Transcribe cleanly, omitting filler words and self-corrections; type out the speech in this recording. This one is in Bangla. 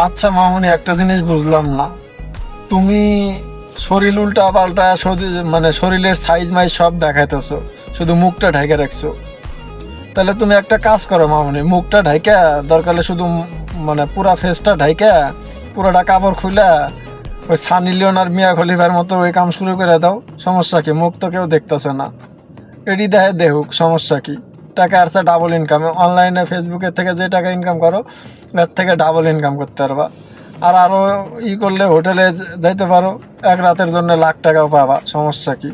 আচ্ছা মামুনি, একটা জিনিস বুঝলাম না। তুমি শরীর উল্টা পাল্টা মানে শরীরের সাইজ মাইজ সব দেখাইতেছো, শুধু মুখটা ঢেকে রাখছো। তাহলে তুমি একটা কাজ করো মামুনি, মুখটা ঢাইকা দরকার হলে শুধু মানে পুরা ফেসটা ঢাইকা পুরোটা কাপড় খুলে ওই সানি লিওন আর মিয়া খলিফার মতো ওই কাম শুরু করে দাও। সমস্যা কি? মুখ তো কেউ দেখতেছে না, এডি দেখে দেখুক, সমস্যা কি? টাকা আসছে ডাবল ইনকাম, অনলাইনে ফেসবুকের থেকে যে টাকা ইনকাম করো এর থেকে ডাবল ইনকাম করতে পারবা। আর আরো করলে হোটেলে যাইতে পারো, এক রাতের জন্য লাখ টাকাও পাবা, সমস্যা কি?